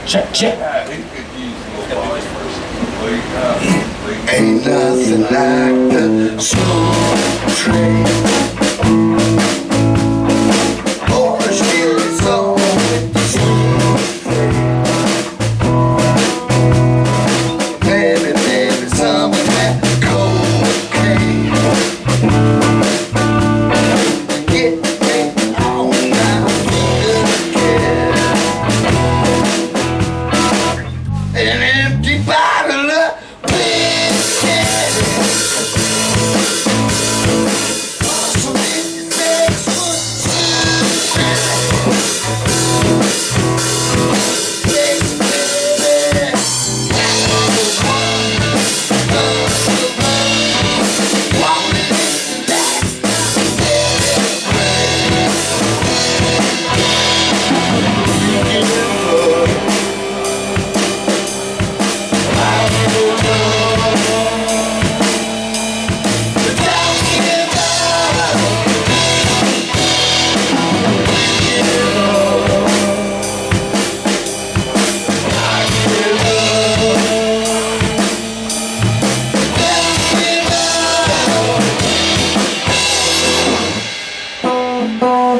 Check. Ain't nothing like the soul train. Orange is on with the soul train. Maybe some of that cocaine. Get me on now, again. An empty bottle of whiskey. So many things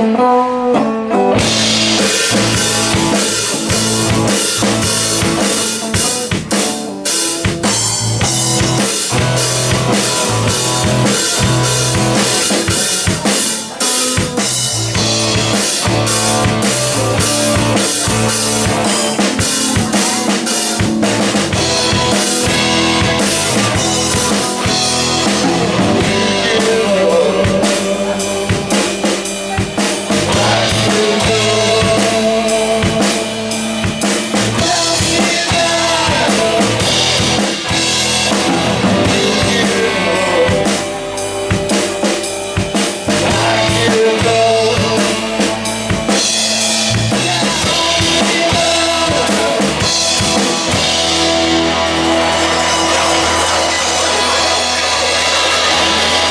Check.